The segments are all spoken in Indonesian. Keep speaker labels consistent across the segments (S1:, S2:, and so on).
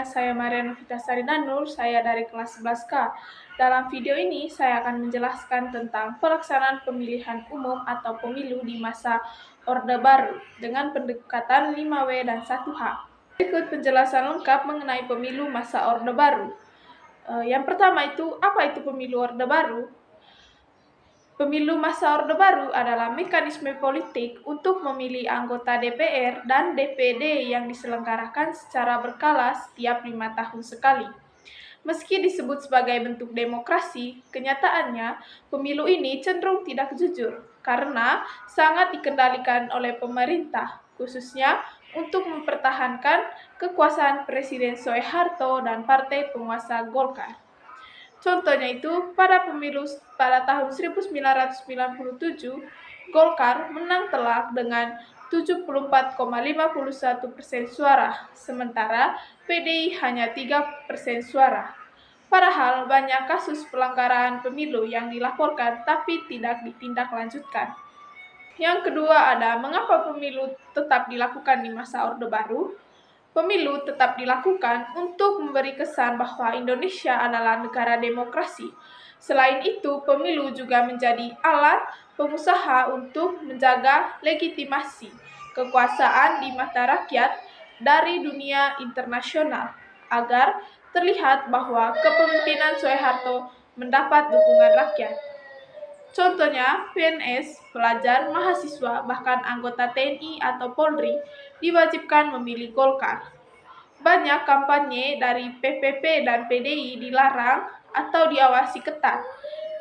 S1: saya Mariana Vitasari Nanur, saya dari kelas 11K. Dalam video ini, saya akan menjelaskan tentang pelaksanaan pemilihan umum atau pemilu di masa Orde Baru dengan pendekatan 5W dan 1H. Berikut penjelasan lengkap mengenai pemilu masa Orde Baru. Yang pertama itu, apa itu pemilu Orde Baru? Pemilu masa Orde Baru adalah mekanisme politik untuk memilih anggota DPR dan DPD yang diselenggarakan secara berkala setiap 5 tahun sekali. Meski disebut sebagai bentuk demokrasi, kenyataannya pemilu ini cenderung tidak jujur karena sangat dikendalikan oleh pemerintah, khususnya untuk mempertahankan kekuasaan Presiden Soeharto dan partai penguasa Golkar. Contohnya itu, pada pemilu pada tahun 1997, Golkar menang telak dengan 74,51% suara, sementara PDI hanya 3% suara. Padahal banyak kasus pelanggaran pemilu yang dilaporkan tapi tidak ditindaklanjutkan. Yang kedua ada mengapa pemilu tetap dilakukan di masa Orde Baru? Pemilu tetap dilakukan untuk memberi kesan bahwa Indonesia adalah negara demokrasi. Selain itu, pemilu juga menjadi alat pengusaha untuk menjaga legitimasi kekuasaan di mata rakyat dari dunia internasional agar terlihat bahwa kepemimpinan Soeharto mendapat dukungan rakyat. Contohnya, PNS, pelajar, mahasiswa, bahkan anggota TNI atau Polri diwajibkan memilih Golkar. Banyak kampanye dari PPP dan PDI dilarang atau diawasi ketat.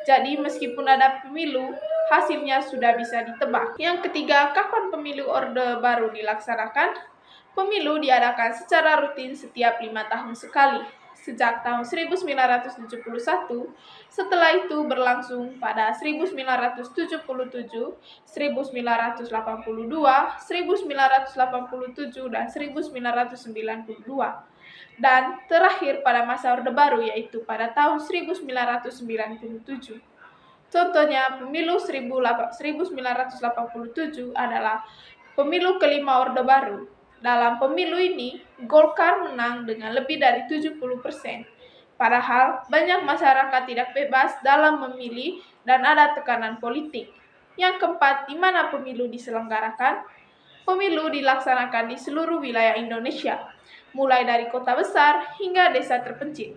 S1: Jadi meskipun ada pemilu, hasilnya sudah bisa ditebak. Yang ketiga, kapan pemilu Orde Baru dilaksanakan? Pemilu diadakan secara rutin setiap 5 tahun sekali, sejak tahun 1971, setelah itu berlangsung pada 1977, 1982, 1987, dan 1992. Dan terakhir pada masa Orde Baru yaitu pada tahun 1997. Contohnya, pemilu 1987 adalah pemilu kelima Orde Baru. Dalam pemilu ini, Golkar menang dengan lebih dari 70%. Padahal banyak masyarakat tidak bebas dalam memilih dan ada tekanan politik. Yang keempat, di mana pemilu diselenggarakan? Pemilu dilaksanakan di seluruh wilayah Indonesia, mulai dari kota besar hingga desa terpencil.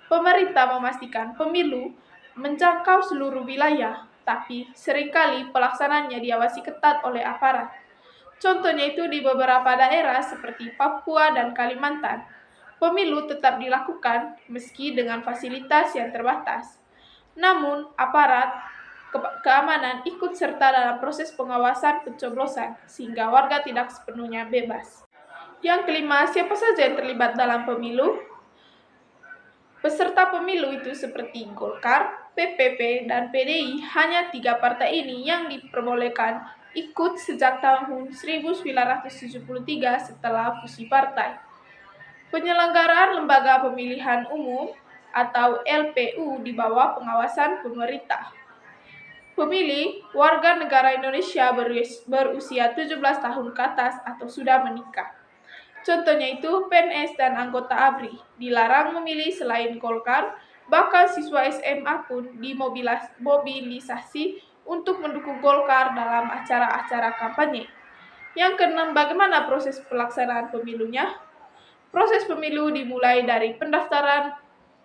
S1: Pemerintah memastikan pemilu menjangkau seluruh wilayah, tapi seringkali pelaksanaannya diawasi ketat oleh aparat. Contohnya itu di beberapa daerah seperti Papua dan Kalimantan. Pemilu tetap dilakukan meski dengan fasilitas yang terbatas. Namun, aparat keamanan ikut serta dalam proses pengawasan pencoblosan, sehingga warga tidak sepenuhnya bebas. Yang kelima, siapa saja yang terlibat dalam pemilu? Peserta pemilu itu seperti Golkar, PPP, dan PDI, hanya 3 partai ini yang diperbolehkan ikut sejak tahun 1973 setelah fusi partai. Penyelenggaraan Lembaga Pemilihan Umum atau LPU di bawah pengawasan pemerintah. Pemilih warga negara Indonesia berusia 17 tahun ke atas atau sudah menikah. Contohnya itu PNS dan anggota ABRI dilarang memilih selain Golkar, bahkan siswa SMA pun dimobilisasi untuk mendukung Golkar dalam acara-acara kampanye. Yang keenam, bagaimana proses pelaksanaan pemilunya? Proses pemilu dimulai dari pendaftaran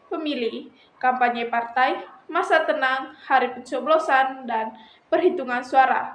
S1: pemilih, kampanye partai, masa tenang, hari pencoblosan, dan perhitungan suara.